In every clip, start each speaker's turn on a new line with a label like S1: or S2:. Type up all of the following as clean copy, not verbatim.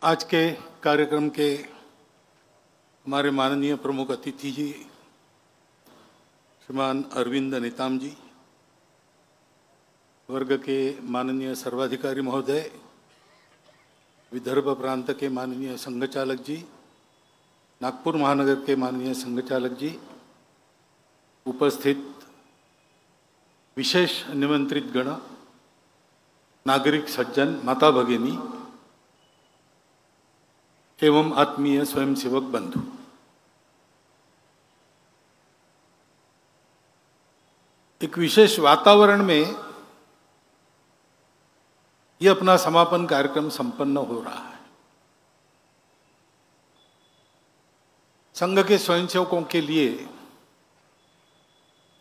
S1: आज के कार्यक्रम के हमारे माननीय प्रमुख अतिथि जी श्रीमान अरविंद नेताम जी, वर्ग के माननीय सर्वाधिकारी महोदय, विदर्भ प्रांत के माननीय संघचालक जी, नागपुर महानगर के माननीय संघचालक जी, उपस्थित विशेष निमंत्रित गण, नागरिक सज्जन, माता भगिनी एवं आत्मीय स्वयंसेवक बंधु, एक विशेष वातावरण में यह अपना समापन कार्यक्रम संपन्न हो रहा है। संघ के स्वयंसेवकों के लिए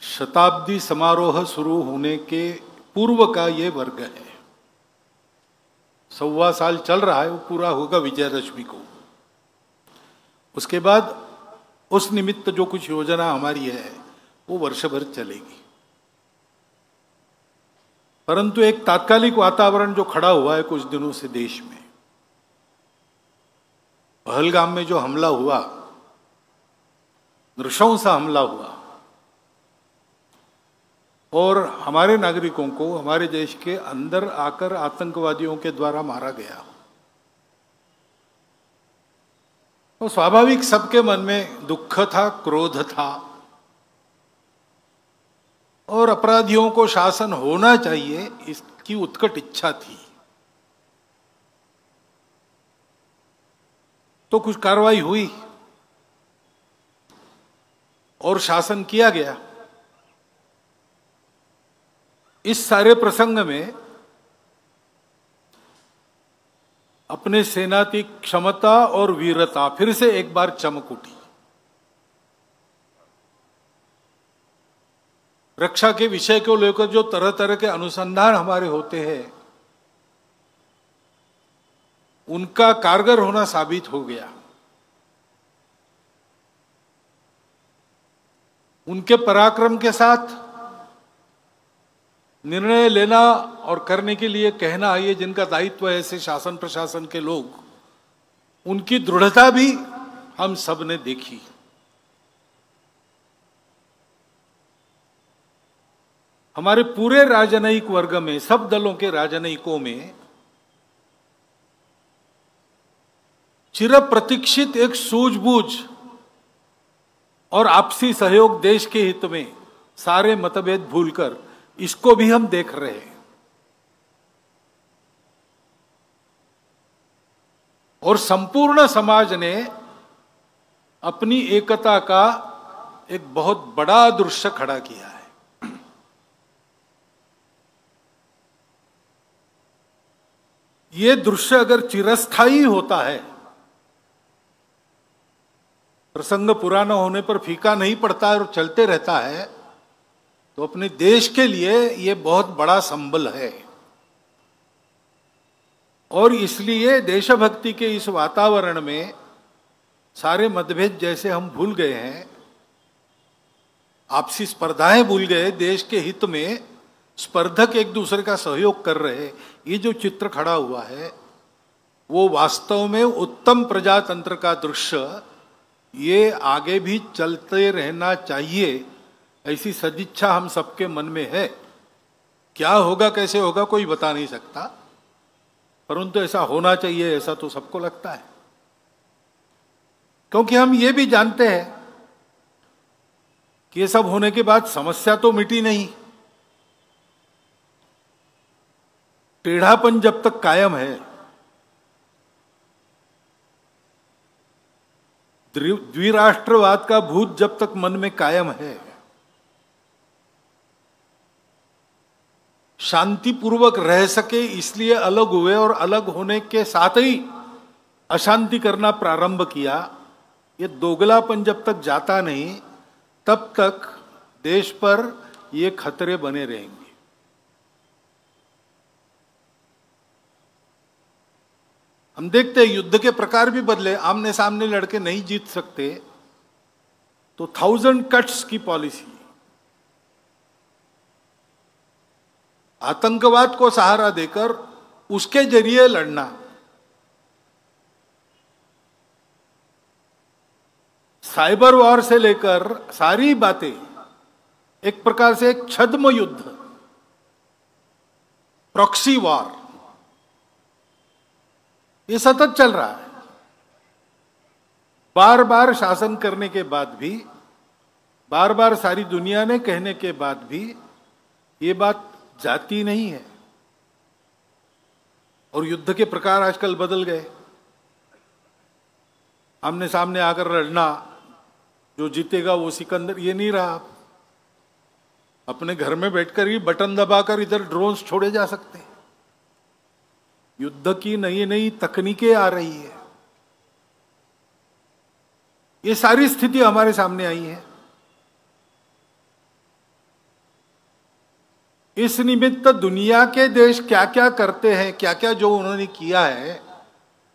S1: शताब्दी समारोह शुरू होने के पूर्व का ये वर्ग है। 1.25 साल चल रहा है, वो पूरा होगा विजयदशमी को। उसके बाद उस निमित्त जो कुछ योजना हमारी है वो वर्ष भर चलेगी। परंतु एक तात्कालिक वातावरण जो खड़ा हुआ है कुछ दिनों से देश में, पहलगाम में जो हमला हुआ, नृशंस हमला हुआ और हमारे नागरिकों को हमारे देश के अंदर आकर आतंकवादियों के द्वारा मारा गया, तो स्वाभाविक सबके मन में दुख था, क्रोध था और अपराधियों को शासन होना चाहिए इसकी उत्कट इच्छा थी। तो कुछ कार्रवाई हुई और शासन किया गया। इस सारे प्रसंग में अपने सेना की क्षमता और वीरता फिर से एक बार चमक उठी। रक्षा के विषय को लेकर जो तरह तरह के अनुसंधान हमारे होते हैं, उनका कारगर होना साबित हो गया। उनके पराक्रम के साथ निर्णय लेना और करने के लिए कहना, ये जिनका दायित्व है ऐसे शासन प्रशासन के लोग, उनकी दृढ़ता भी हम सब ने देखी। हमारे पूरे राजनयिक वर्ग में, सब दलों के राजनयिकों में चिर प्रतीक्षित एक सूझबूझ और आपसी सहयोग, देश के हित में सारे मतभेद भूलकर, इसको भी हम देख रहे हैं। और संपूर्ण समाज ने अपनी एकता का एक बहुत बड़ा दृश्य खड़ा किया है। ये दृश्य अगर चिरस्थायी होता है, प्रसंग पुराना होने पर फीका नहीं पड़ता है और चलते रहता है, तो अपने देश के लिए ये बहुत बड़ा संबल है। और इसलिए देशभक्ति के इस वातावरण में सारे मतभेद जैसे हम भूल गए हैं, आपसी स्पर्धाएं भूल गए, देश के हित में स्पर्धक एक दूसरे का सहयोग कर रहे, ये जो चित्र खड़ा हुआ है वो वास्तव में उत्तम प्रजातंत्र का दृश्य, ये आगे भी चलते रहना चाहिए, ऐसी सदिच्छा हम सबके मन में है। क्या होगा कैसे होगा कोई बता नहीं सकता, परंतु ऐसा होना चाहिए, ऐसा तो सबको लगता है। क्योंकि हम ये भी जानते हैं कि ये सब होने के बाद समस्या तो मिटी नहीं। टेढ़ापन जब तक कायम है, द्विराष्ट्रवाद का भूत जब तक मन में कायम है, शांतिपूर्वक रह सके इसलिए अलग हुए और अलग होने के साथ ही अशांति करना प्रारंभ किया, ये दोगलापन जब तक जाता नहीं तब तक देश पर ये खतरे बने रहेंगे। हम देखते हैं युद्ध के प्रकार भी बदले, आमने सामने लड़के नहीं जीत सकते तो 1000 कट्स की पॉलिसी, आतंकवाद को सहारा देकर उसके जरिए लड़ना, साइबर वॉर से लेकर सारी बातें एक प्रकार से एक छद्म युद्ध, प्रॉक्सी वॉर, ये सतत चल रहा है। बार बार शासन करने के बाद भी, बार बार सारी दुनिया ने कहने के बाद भी ये बात जाती नहीं है। और युद्ध के प्रकार आजकल बदल गए। आमने सामने आकर लड़ना, जो जीतेगा वो सिकंदर, ये नहीं रहा। अपने घर में बैठकर ही बटन दबाकर इधर ड्रोन्स छोड़े जा सकते हैं। युद्ध की नई नई तकनीकें आ रही है। ये सारी स्थिति हमारे सामने आई है। इस निमित्त दुनिया के देश क्या क्या करते हैं, क्या क्या जो उन्होंने किया है,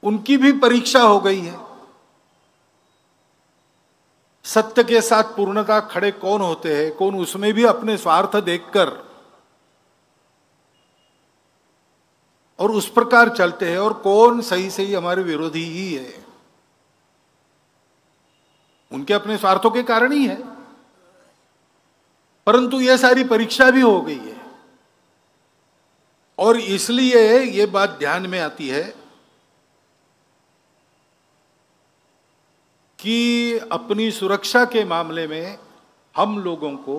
S1: उनकी भी परीक्षा हो गई है। सत्य के साथ पूर्णता खड़े कौन होते हैं, कौन उसमें भी अपने स्वार्थ देखकर और उस प्रकार चलते हैं, और कौन सही सही हमारे विरोधी ही है। उनके अपने स्वार्थों के कारण ही है, परंतु यह सारी परीक्षा भी हो गई है। और इसलिए यह बात ध्यान में आती है कि अपनी सुरक्षा के मामले में हम लोगों को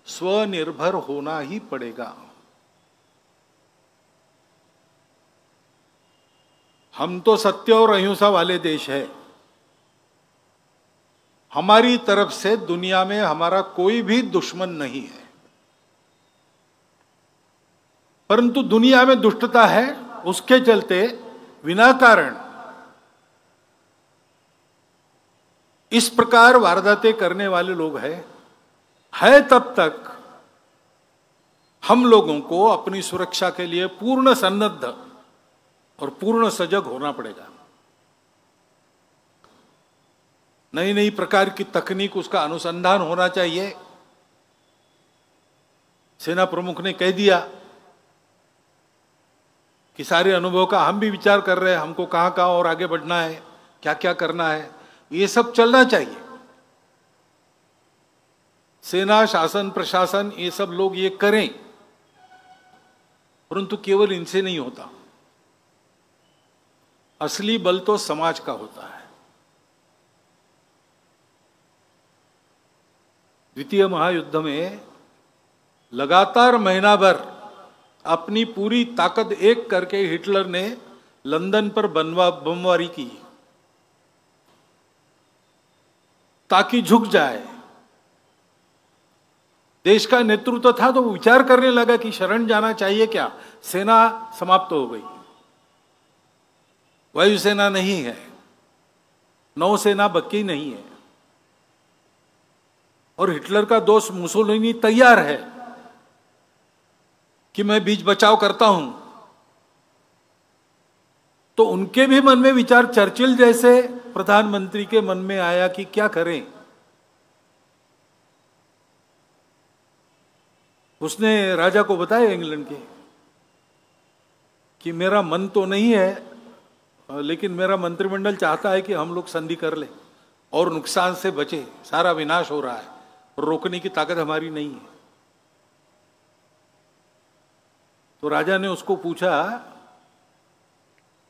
S1: स्वनिर्भर होना ही पड़ेगा। हम तो सत्य और अहिंसा वाले देश है। हमारी तरफ से दुनिया में हमारा कोई भी दुश्मन नहीं है, परंतु दुनिया में दुष्टता है, उसके चलते बिना कारण इस प्रकार वारदातें करने वाले लोग है तब तक हम लोगों को अपनी सुरक्षा के लिए पूर्ण सन्नद्ध और पूर्ण सजग होना पड़ेगा। नई नई प्रकार की तकनीक, उसका अनुसंधान होना चाहिए। सेना प्रमुख ने कह दिया कि सारे अनुभव का हम भी विचार कर रहे हैं, हमको कहां कहां और आगे बढ़ना है, क्या क्या करना है, ये सब चलना चाहिए। सेना, शासन, प्रशासन, ये सब लोग ये करें, परंतु केवल इनसे नहीं होता। असली बल तो समाज का होता है। द्वितीय महायुद्ध में लगातार महीना भर अपनी पूरी ताकत एक करके हिटलर ने लंदन पर बमबारी की ताकि झुक जाए। देश का नेतृत्व था तो विचार करने लगा कि शरण जाना चाहिए क्या। सेना समाप्त हो गई, वायुसेना नहीं है, नौसेना बकी नहीं है, और हिटलर का दोस्त मुसोलिनी तैयार है कि मैं बीच बचाव करता हूं। तो उनके भी मन में विचार, चर्चिल जैसे प्रधानमंत्री के मन में आया कि क्या करें। उसने राजा को बताया इंग्लैंड के कि मेरा मन तो नहीं है, लेकिन मेरा मंत्रिमंडल चाहता है कि हम लोग संधि कर ले और नुकसान से बचे। सारा विनाश हो रहा है, रोकने की ताकत हमारी नहीं है। तो राजा ने उसको पूछा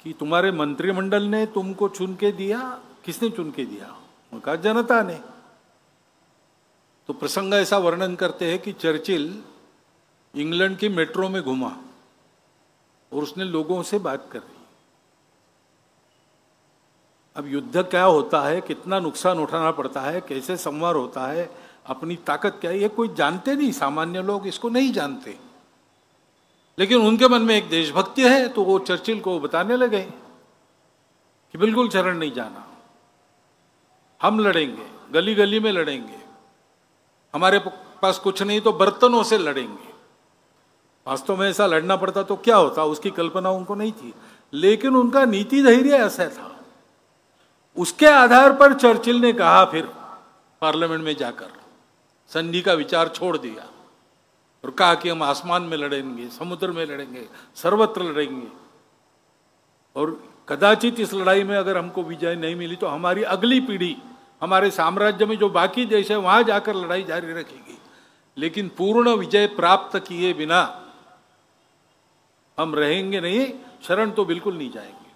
S1: कि तुम्हारे मंत्रिमंडल ने तुमको चुन के दिया, किसने चुन के दिया? उन्होंने कहा जनता ने। तो प्रसंग ऐसा वर्णन करते हैं कि चर्चिल इंग्लैंड की मेट्रो में घूमा और उसने लोगों से बात कर रही। अब युद्ध क्या होता है, कितना नुकसान उठाना पड़ता है, कैसे संवार होता है, अपनी ताकत क्या है, ये कोई जानते नहीं। सामान्य लोग इसको नहीं जानते, लेकिन उनके मन में एक देशभक्ति है, तो वो चर्चिल को बताने लगे कि बिल्कुल शरण नहीं जाना, हम लड़ेंगे, गली गली में लड़ेंगे, हमारे पास कुछ नहीं तो बर्तनों से लड़ेंगे। वास्तव में ऐसा लड़ना पड़ता तो क्या होता, उसकी कल्पना उनको नहीं थी, लेकिन उनका नीति धैर्य ऐसा था। उसके आधार पर चर्चिल ने कहा, फिर पार्लियामेंट में जाकर संधि का विचार छोड़ दिया और कहा कि हम आसमान में लड़ेंगे, समुद्र में लड़ेंगे, सर्वत्र लड़ेंगे, और कदाचित इस लड़ाई में अगर हमको विजय नहीं मिली तो हमारी अगली पीढ़ी हमारे साम्राज्य में जो बाकी देश है वहां जाकर लड़ाई जारी रखेगी, लेकिन पूर्ण विजय प्राप्त किए बिना हम रहेंगे नहीं, शरण तो बिल्कुल नहीं जाएंगे।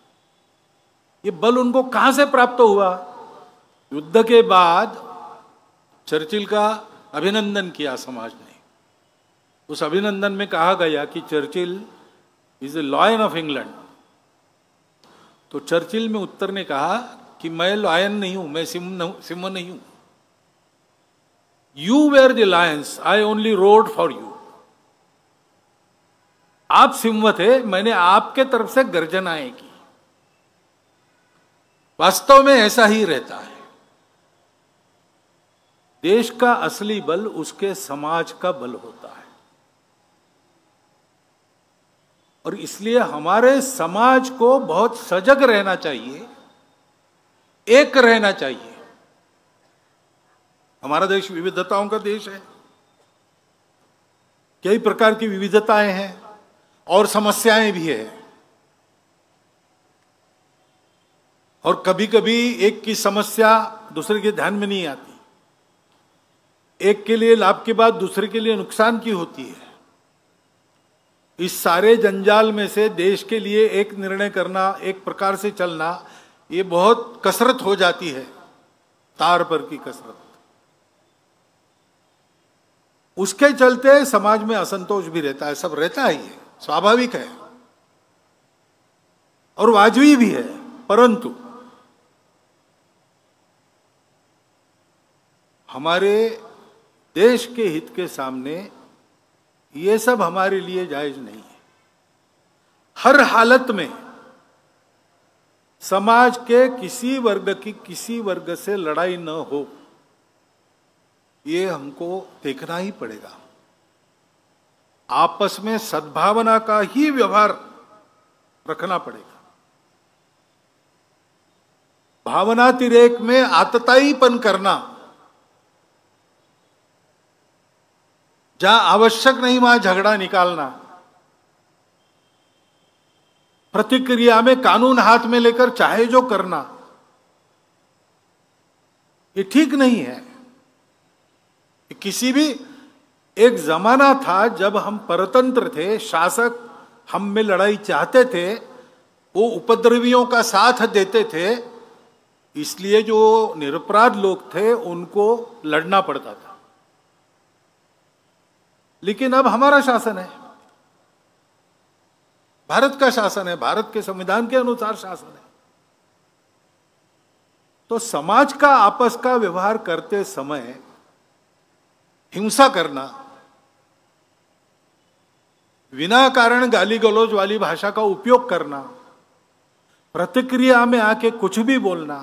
S1: ये बल उनको कहां से प्राप्त हुआ? युद्ध के बाद चर्चिल का अभिनंदन किया समाज ने। उस अभिनंदन में कहा गया कि Churchill is a lion of England. तो चर्चिल में उत्तर ने कहा कि मैं लॉयन नहीं हूं, मैं सिंह नहीं हूं। You were the lions, I only roared for you. आप सिंह थे, मैंने आपके तरफ से गर्जनाएं की। वास्तव में ऐसा ही रहता है। देश का असली बल उसके समाज का बल होता है, और इसलिए हमारे समाज को बहुत सजग रहना चाहिए, एक रहना चाहिए। हमारा देश विविधताओं का देश है, कई प्रकार की विविधताएं हैं और समस्याएं भी है, और कभी कभी एक की समस्या दूसरे के ध्यान में नहीं आती। एक के लिए लाभ की बात दूसरे के लिए नुकसान की होती है। इस सारे जंजाल में से देश के लिए एक निर्णय करना, एक प्रकार से चलना, ये बहुत कसरत हो जाती है, तार पर की कसरत। उसके चलते समाज में असंतोष भी रहता है, सब रहता है, ये स्वाभाविक है और वाजबी भी है। परंतु हमारे देश के हित के सामने ये सब हमारे लिए जायज नहीं है। हर हालत में समाज के किसी वर्ग की किसी वर्ग से लड़ाई न हो, ये हमको देखना ही पड़ेगा। आपस में सद्भावना का ही व्यवहार रखना पड़ेगा। भावनातिरेक में आतताईपन करना, जहां आवश्यक नहीं वहां झगड़ा निकालना, प्रतिक्रिया में कानून हाथ में लेकर चाहे जो करना, ये ठीक नहीं है। किसी भी एक जमाना था जब हम परतंत्र थे, शासक हम में लड़ाई चाहते थे, वो उपद्रवियों का साथ देते थे, इसलिए जो निरपराध लोग थे उनको लड़ना पड़ता था। लेकिन अब हमारा शासन है, भारत का शासन है, भारत के संविधान के अनुसार शासन है। तो समाज का आपस का व्यवहार करते समय हिंसा करना, बिना कारण गाली गलौज वाली भाषा का उपयोग करना, प्रतिक्रिया में आके कुछ भी बोलना,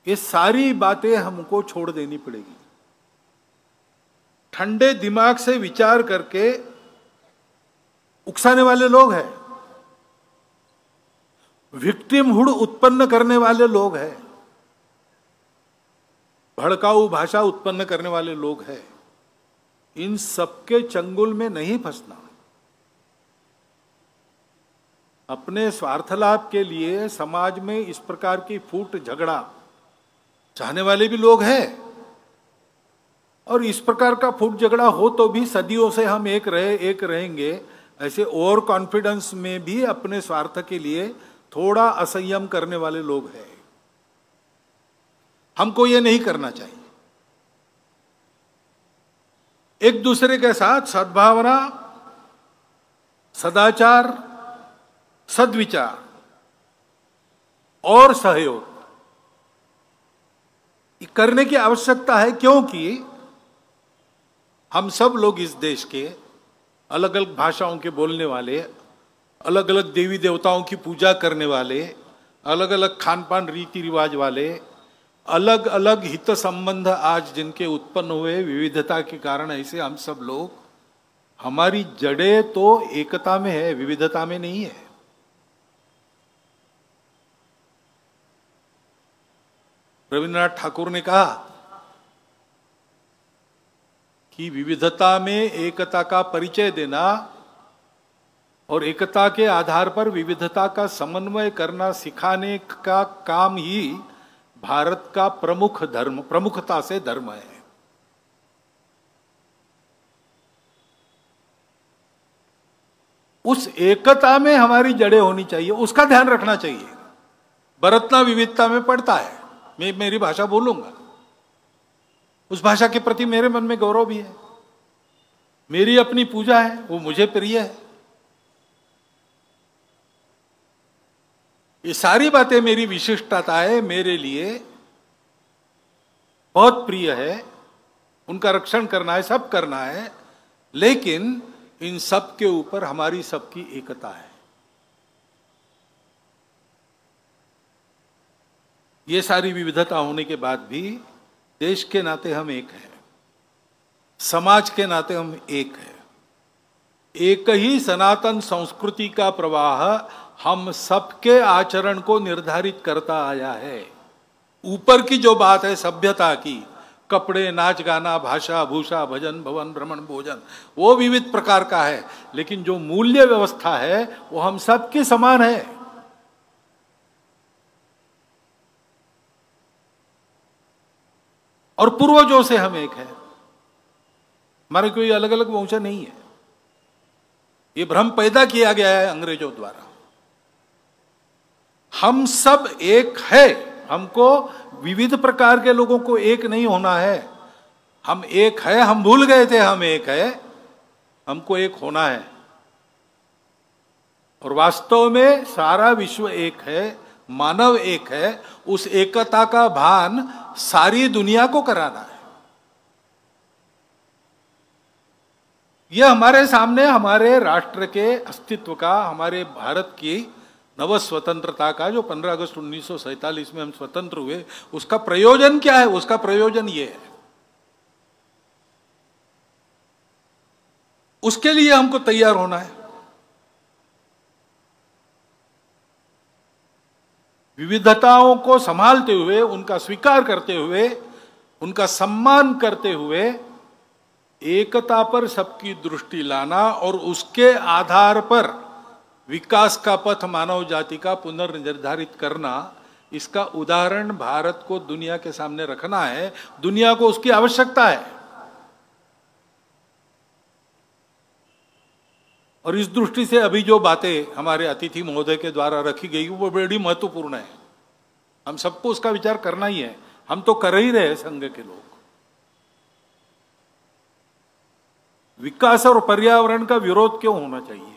S1: ये सारी बातें हमको छोड़ देनी पड़ेगी। ठंडे दिमाग से विचार करके उकसाने वाले लोग हैं, विक्टिमहुड उत्पन्न करने वाले लोग हैं, भड़काऊ भाषा उत्पन्न करने वाले लोग हैं, इन सबके चंगुल में नहीं फंसना। अपने स्वार्थ लाभ के लिए समाज में इस प्रकार की फूट झगड़ा चाहने वाले भी लोग हैं, और इस प्रकार का फूट झगड़ा हो तो भी सदियों से हम एक रहेंगे, ऐसे ओवर कॉन्फिडेंस में भी अपने स्वार्थ के लिए थोड़ा असंयम करने वाले लोग हैं। हमको ये नहीं करना चाहिए। एक दूसरे के साथ सद्भावना, सदाचार, सद्विचार और सहयोग करने की आवश्यकता है, क्योंकि हम सब लोग इस देश के अलग अलग भाषाओं के बोलने वाले, अलग अलग देवी देवताओं की पूजा करने वाले, अलग अलग खान पान रीति रिवाज वाले, अलग अलग हित संबंध आज जिनके उत्पन्न हुए विविधता के कारण, ऐसे हम सब लोग, हमारी जड़ें तो एकता में है, विविधता में नहीं है। रविन्द्रनाथ ठाकुर ने कहा कि विविधता में एकता का परिचय देना और एकता के आधार पर विविधता का समन्वय करना सिखाने का काम ही भारत का प्रमुख धर्म, प्रमुखता से धर्म है। उस एकता में हमारी जड़ें होनी चाहिए, उसका ध्यान रखना चाहिए। बरतना विविधता में पड़ता है। मैं मेरी भाषा बोलूंगा, उस भाषा के प्रति मेरे मन में गौरव भी है। मेरी अपनी पूजा है, वो मुझे प्रिय है। ये सारी बातें मेरी विशिष्टता है, मेरे लिए बहुत प्रिय है, उनका रक्षण करना है, सब करना है। लेकिन इन सब के ऊपर हमारी सबकी एकता है। ये सारी विविधता होने के बाद भी देश के नाते हम एक हैं, समाज के नाते हम एक हैं। एक ही सनातन संस्कृति का प्रवाह हम सबके आचरण को निर्धारित करता आया है। ऊपर की जो बात है सभ्यता की, कपड़े, नाच गाना, भाषा भूषा, भजन भवन, भ्रमण भोजन, वो विविध प्रकार का है। लेकिन जो मूल्य व्यवस्था है वो हम सबके समान है। और पूर्वजों से हम एक है, हमारे कोई अलग अलग वंश नहीं है। ये भ्रम पैदा किया गया है अंग्रेजों द्वारा। हम सब एक है, हमको विविध प्रकार के लोगों को एक नहीं होना है। हम एक है, हम भूल गए थे हम एक है, हमको एक होना है। और वास्तव में सारा विश्व एक है, मानव एक है। उस एकता का भान सारी दुनिया को कराना है। यह हमारे सामने हमारे राष्ट्र के अस्तित्व का, हमारे भारत की नव स्वतंत्रता का, जो 15 अगस्त 1947 में हम स्वतंत्र हुए, उसका प्रयोजन क्या है? उसका प्रयोजन ये है। उसके लिए हमको तैयार होना है। विविधताओं को संभालते हुए, उनका स्वीकार करते हुए, उनका सम्मान करते हुए, एकता पर सबकी दृष्टि लाना और उसके आधार पर विकास का पथ मानव जाति का पुनर्निर्धारित करना, इसका उदाहरण भारत को दुनिया के सामने रखना है। दुनिया को उसकी आवश्यकता है। और इस दृष्टि से अभी जो बातें हमारे अतिथि महोदय के द्वारा रखी गई वो बड़ी महत्वपूर्ण है। हम सबको उसका विचार करना ही है। हम तो कर ही रहे संघ के लोग। विकास और पर्यावरण का विरोध क्यों होना चाहिए?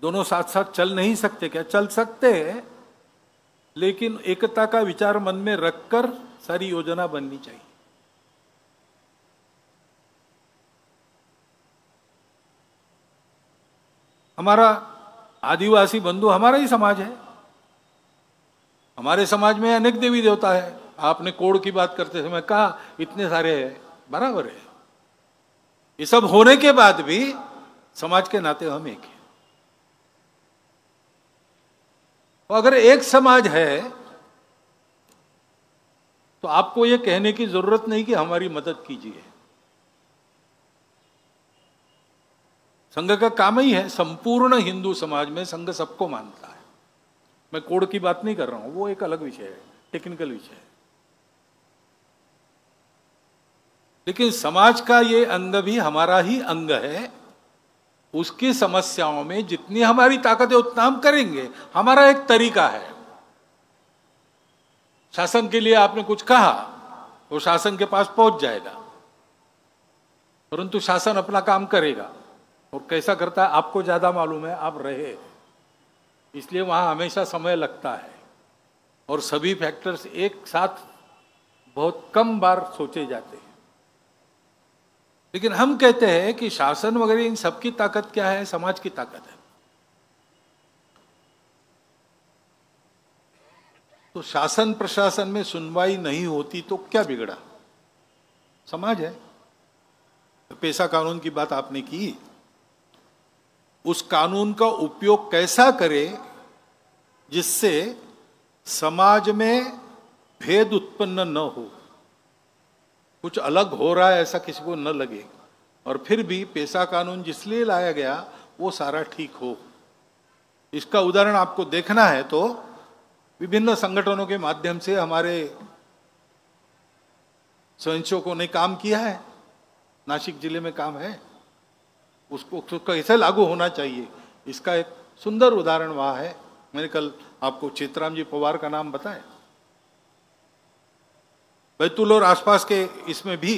S1: दोनों साथ साथ चल नहीं सकते क्या? चल सकते हैं, लेकिन एकता का विचार मन में रखकर सारी योजना बननी चाहिए। हमारा आदिवासी बंधु हमारा ही समाज है। हमारे समाज में अनेक देवी देवता है। आपने कोड की बात करते समय कहा इतने सारे हैं, बराबर है। ये सब होने के बाद भी समाज के नाते हम एक हैं। तो अगर एक समाज है तो आपको ये कहने की जरूरत नहीं कि हमारी मदद कीजिए। संघ का काम ही है, संपूर्ण हिंदू समाज में संघ सबको मानता है। मैं कोड की बात नहीं कर रहा हूं, वो एक अलग विषय है, टेक्निकल विषय है। लेकिन समाज का ये अंग भी हमारा ही अंग है। उसकी समस्याओं में जितनी हमारी ताकत है उतना हम करेंगे। हमारा एक तरीका है। शासन के लिए आपने कुछ कहा, वो शासन के पास पहुंच जाएगा, परंतु शासन अपना काम करेगा। और कैसा करता है आपको ज्यादा मालूम है, आप रहे, इसलिए वहां हमेशा समय लगता है। और सभी फैक्टर्स एक साथ बहुत कम बार सोचे जाते हैं। लेकिन हम कहते हैं कि शासन वगैरह इन सबकी ताकत क्या है? समाज की ताकत है। तो शासन प्रशासन में सुनवाई नहीं होती तो क्या बिगड़ा? समाज है। पेशा कानून की बात आपने की, उस कानून का उपयोग कैसा करे जिससे समाज में भेद उत्पन्न न हो, कुछ अलग हो रहा है ऐसा किसी को न लगे, और फिर भी पेशा कानून जिसलिए लाया गया वो सारा ठीक हो। इसका उदाहरण आपको देखना है तो विभिन्न संगठनों के माध्यम से हमारे स्वयंसेवकों ने काम किया है। नासिक जिले में काम है, उसको कैसे लागू होना चाहिए इसका एक सुंदर उदाहरण वहां है। मैंने कल आपको चेतराम जी पवार का नाम बताया। बैतूल और आसपास के इसमें भी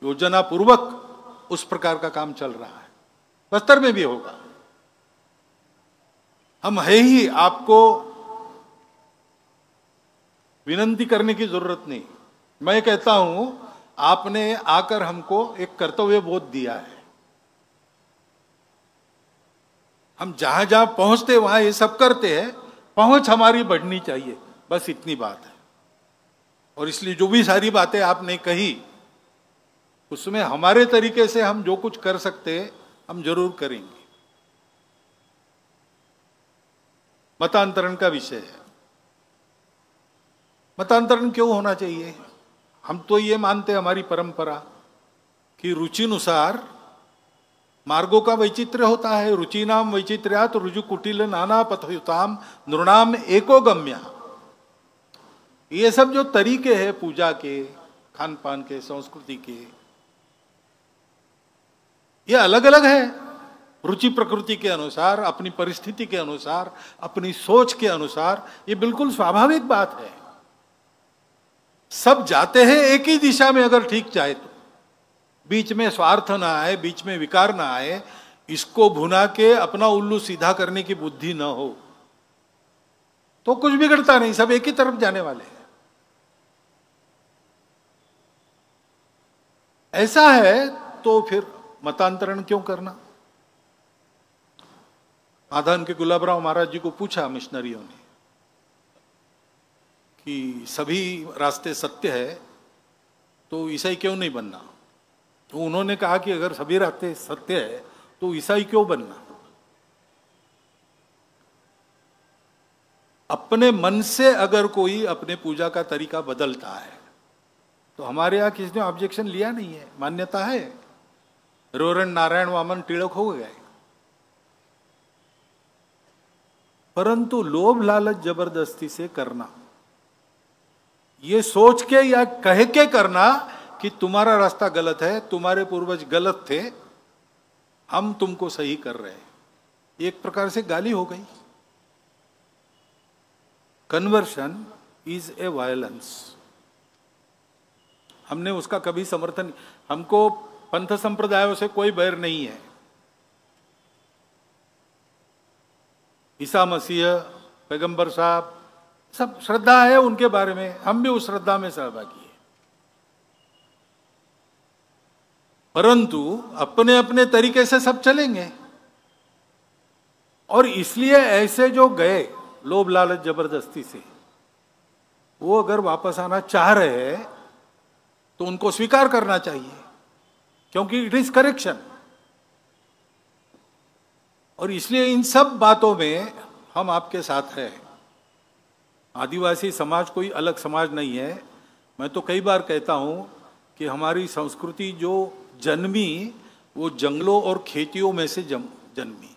S1: योजना पूर्वक उस प्रकार का काम चल रहा है। बस्तर में भी होगा। हम है ही, आपको विनंती करने की जरूरत नहीं। मैं कहता हूं आपने आकर हमको एक कर्तव्य बोध दिया है। हम जहां जहां पहुंचते वहां ये सब करते हैं, पहुंच हमारी बढ़नी चाहिए, बस इतनी बात है। और इसलिए जो भी सारी बातें आपने कही उसमें हमारे तरीके से हम जो कुछ कर सकते हैं हम जरूर करेंगे। मतांतरण का विषय है। मतांतरण क्यों होना चाहिए? हम तो ये मानते हैं, हमारी परंपरा कि रुचिनुसार मार्गों का वैचित्र्य होता है। रुचिनाम वैचित्र्यात् रुजु कुटिल नाना पथयुताम नृणाम एको गम्या। ये सब जो तरीके हैं पूजा के, खान पान के, संस्कृति के, ये अलग अलग है। रुचि प्रकृति के अनुसार, अपनी परिस्थिति के अनुसार, अपनी सोच के अनुसार, ये बिल्कुल स्वाभाविक बात है। सब जाते हैं एक ही दिशा में अगर ठीक जाए तो, बीच में स्वार्थ ना आए, बीच में विकार ना आए, इसको भुना के अपना उल्लू सीधा करने की बुद्धि ना हो तो कुछ बिगड़ता नहीं, सब एक ही तरफ जाने वाले हैं। ऐसा है तो फिर मतांतरण क्यों करना? आधान के गुलाबराव महाराज जी को पूछा मिशनरियों ने कि सभी रास्ते सत्य है तो ईसाई क्यों नहीं बनना? तो उन्होंने कहा कि अगर सभी रास्ते सत्य है तो ईसाई क्यों बनना? अपने मन से अगर कोई अपने पूजा का तरीका बदलता है तो हमारे यहां किसी ने ऑब्जेक्शन लिया नहीं है, मान्यता है। रोरण नारायण वामन टिळक हो गए, परंतु लोभ लालच जबरदस्ती से करना, ये सोच के या कह के करना कि तुम्हारा रास्ता गलत है, तुम्हारे पूर्वज गलत थे, हम तुमको सही कर रहे हैं, एक प्रकार से गाली हो गई। Conversion is a violence. हमने उसका कभी समर्थन, हमको पंथ संप्रदायों से कोई बैर नहीं है। ईसा मसीह, पैगंबर साहब, सब श्रद्धा है उनके बारे में, हम भी उस श्रद्धा में सहभागी हैं। परंतु अपने अपने तरीके से सब चलेंगे। और इसलिए ऐसे जो गए लोभ लालच जबरदस्ती से, वो अगर वापस आना चाह रहे हैं तो उनको स्वीकार करना चाहिए, क्योंकि इट इज करेक्शन। और इसलिए इन सब बातों में हम आपके साथ हैं। आदिवासी समाज कोई अलग समाज नहीं है। मैं तो कई बार कहता हूं कि हमारी संस्कृति जो जन्मी वो जंगलों और खेतियों में से जन्मी,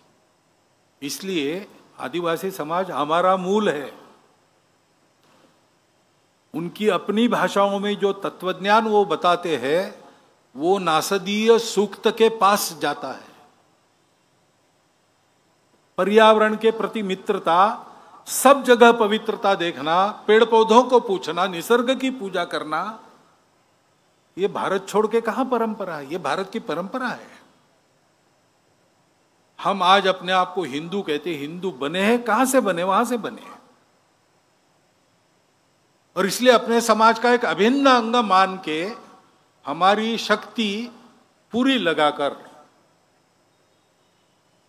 S1: इसलिए आदिवासी समाज हमारा मूल है। उनकी अपनी भाषाओं में जो तत्वज्ञान वो बताते हैं वो नासदीय सूक्त के पास जाता है। पर्यावरण के प्रति मित्रता, सब जगह पवित्रता देखना, पेड़ पौधों को पूछना, निसर्ग की पूजा करना, ये भारत छोड़ के कहां परंपरा है? ये भारत की परंपरा है। हम आज अपने आप को हिंदू कहते, हिंदू बने हैं, कहां से बने? वहां से बने हैं। और इसलिए अपने समाज का एक अभिन्न अंग मान के हमारी शक्ति पूरी लगाकर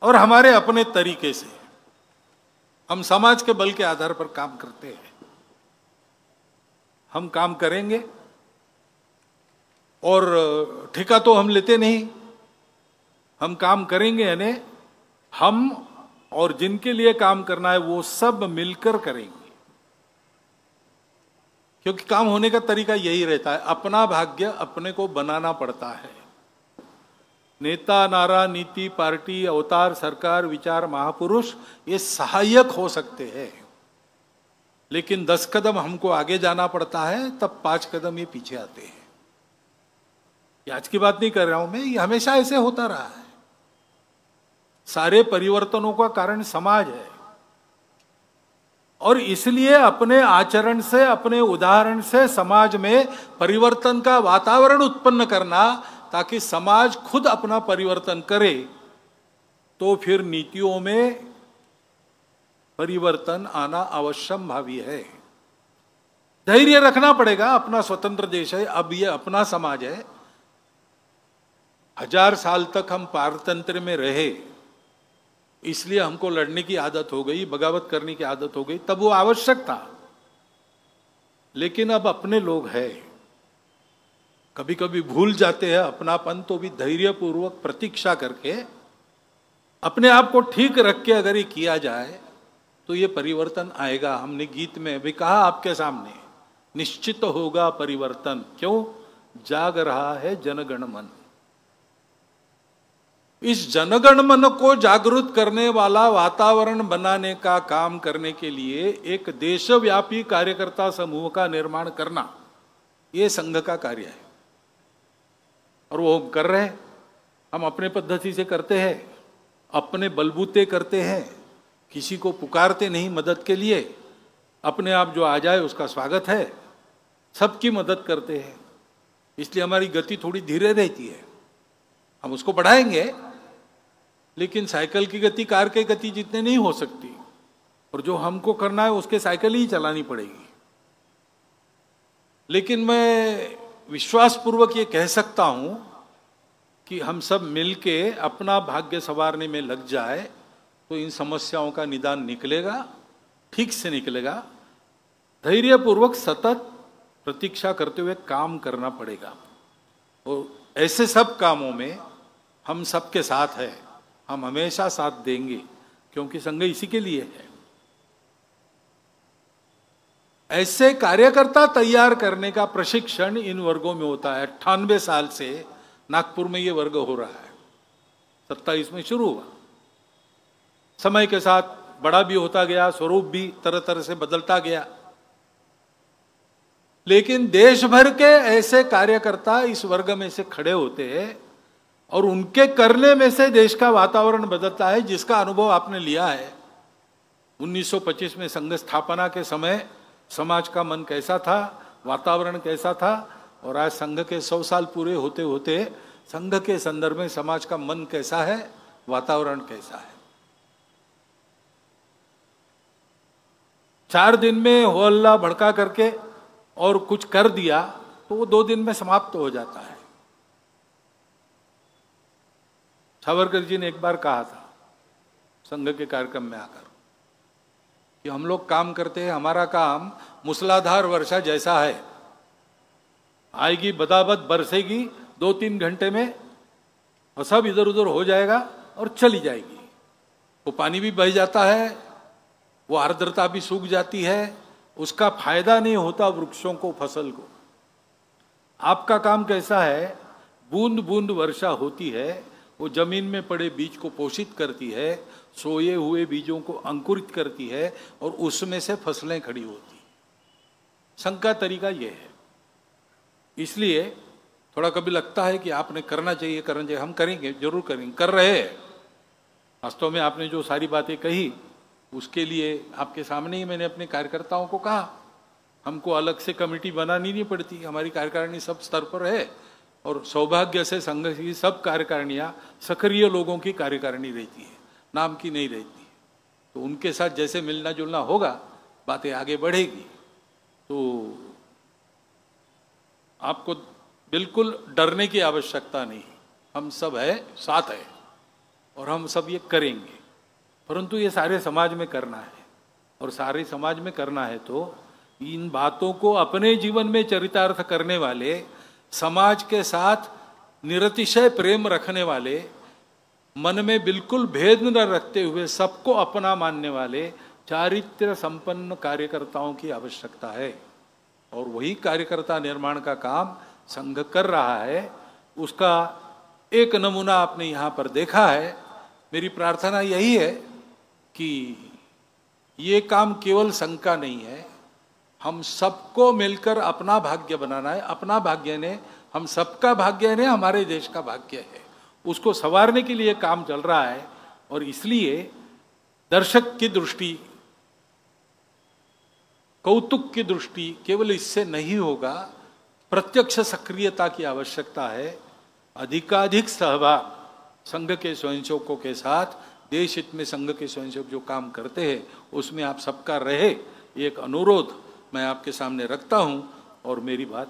S1: और हमारे अपने तरीके से हम समाज के बल के आधार पर काम करते हैं। हम काम करेंगे और ठेका तो हम लेते नहीं, हम काम करेंगे, यानी हम और जिनके लिए काम करना है वो सब मिलकर करेंगे। क्योंकि काम होने का तरीका यही रहता है, अपना भाग्य अपने को बनाना पड़ता है। नेता, नारा, नीति, पार्टी, अवतार, सरकार, विचार, महापुरुष ये सहायक हो सकते हैं, लेकिन 10 कदम हमको आगे जाना पड़ता है, तब 5 कदम ये पीछे आते हैं। ये आज की बात नहीं कर रहा हूं मैं, ये हमेशा ऐसे होता रहा है। सारे परिवर्तनों का कारण समाज है, और इसलिए अपने आचरण से, अपने उदाहरण से समाज में परिवर्तन का वातावरण उत्पन्न करना, ताकि समाज खुद अपना परिवर्तन करे, तो फिर नीतियों में परिवर्तन आना अवश्यम भावी है। धैर्य रखना पड़ेगा। अपना स्वतंत्र देश है, अब ये अपना समाज है। 1000 साल तक हम पारतंत्र में रहे, इसलिए हमको लड़ने की आदत हो गई, बगावत करने की आदत हो गई, तब वो आवश्यक था। लेकिन अब अपने लोग हैं, कभी कभी भूल जाते हैं अपनापन, तो भी धैर्यपूर्वक प्रतीक्षा करके अपने आप को ठीक रख के अगर ये किया जाए तो ये परिवर्तन आएगा। हमने गीत में भी कहा आपके सामने, निश्चित होगा परिवर्तन। क्यों? जाग रहा है जनगण मन। इस जनगण मन को जागृत करने वाला वातावरण बनाने का काम करने के लिए एक देशव्यापी कार्यकर्ता समूह का निर्माण करना, ये संघ का कार्य है, और वो हम कर रहे हैं। हम अपने पद्धति से करते हैं, अपने बलबूते करते हैं, किसी को पुकारते नहीं मदद के लिए। अपने आप जो आ जाए उसका स्वागत है, सबकी मदद करते हैं। इसलिए हमारी गति थोड़ी धीरे रहती है, हम उसको बढ़ाएंगे, लेकिन साइकिल की गति कार की गति जितने नहीं हो सकती, और जो हमको करना है उसके साइकिल ही चलानी पड़ेगी। लेकिन मैं विश्वासपूर्वक ये कह सकता हूं कि हम सब मिलके अपना भाग्य संवारने में लग जाए तो इन समस्याओं का निदान निकलेगा, ठीक से निकलेगा। धैर्यपूर्वक सतत प्रतीक्षा करते हुए काम करना पड़ेगा, और ऐसे सब कामों में हम सबके साथ है, हम हमेशा साथ देंगे, क्योंकि संघ इसी के लिए है। ऐसे कार्यकर्ता तैयार करने का प्रशिक्षण इन वर्गों में होता है। 98 साल से नागपुर में ये वर्ग हो रहा है, 27 में शुरू हुआ। समय के साथ बड़ा भी होता गया, स्वरूप भी तरह तरह से बदलता गया, लेकिन देश भर के ऐसे कार्यकर्ता इस वर्ग में से खड़े होते हैं, और उनके करने में से देश का वातावरण बदलता है, जिसका अनुभव आपने लिया है। 1925 में संघ स्थापना के समय समाज का मन कैसा था, वातावरण कैसा था, और आज संघ के 100 साल पूरे होते होते संघ के संदर्भ में समाज का मन कैसा है, वातावरण कैसा है। 4 दिन में हो हल्ला भड़का करके और कुछ कर दिया तो वो 2 दिन में समाप्त हो जाता है। सावरकर जी ने एक बार कहा था संघ के कार्यक्रम में आकर कि हम लोग काम करते हैं, हमारा काम मूसलाधार वर्षा जैसा है, आएगी बदाबद बरसेगी 2-3 घंटे में, और सब इधर उधर हो जाएगा और चली जाएगी। वो पानी भी बह जाता है, वो आर्द्रता भी सूख जाती है, उसका फायदा नहीं होता वृक्षों को, फसल को। आपका काम कैसा है? बूंद बूंद वर्षा होती है, वो जमीन में पड़े बीज को पोषित करती है, सोए हुए बीजों को अंकुरित करती है, और उसमें से फसलें खड़ी होती। संघ का तरीका ये है। इसलिए थोड़ा कभी लगता है कि आपने करना चाहिए, हम करेंगे, जरूर करेंगे, कर रहे हैं। वास्तव में आपने जो सारी बातें कही उसके लिए आपके सामने ही मैंने अपने कार्यकर्ताओं को कहा, हमको अलग से कमेटी बनानी नहीं पड़ती, हमारी कार्यकारिणी सब स्तर पर है, और सौभाग्य से संघ की सब कार्यकारिणियाँ सक्रिय लोगों की कार्यकारिणी रहती है, नाम की नहीं रहती। तो उनके साथ जैसे मिलना जुलना होगा, बातें आगे बढ़ेगी। तो आपको बिल्कुल डरने की आवश्यकता नहीं, हम सब है, साथ है, और हम सब ये करेंगे। परंतु ये सारे समाज में करना है, और सारे समाज में करना है तो इन बातों को अपने जीवन में चरितार्थ करने वाले, समाज के साथ निरतिशय प्रेम रखने वाले, मन में बिल्कुल भेद न रखते हुए सबको अपना मानने वाले चारित्र्य संपन्न कार्यकर्ताओं की आवश्यकता है। और वही कार्यकर्ता निर्माण का काम संघ कर रहा है। उसका एक नमूना आपने यहाँ पर देखा है। मेरी प्रार्थना यही है कि ये काम केवल संघ का नहीं है, हम सबको मिलकर अपना भाग्य बनाना है। अपना भाग्य ने, हम सबका भाग्य ने, हमारे देश का भाग्य है, उसको संवारने के लिए काम चल रहा है। और इसलिए दर्शक की दृष्टि, कौतुक की दृष्टि केवल इससे नहीं होगा, प्रत्यक्ष सक्रियता की आवश्यकता है। अधिकाधिक सहभाग संघ के स्वयंसेवकों के साथ, देश हित में संघ के स्वयंसेवक जो काम करते हैं उसमें आप सबका रहे, एक अनुरोध मैं आपके सामने रखता हूं और मेरी बात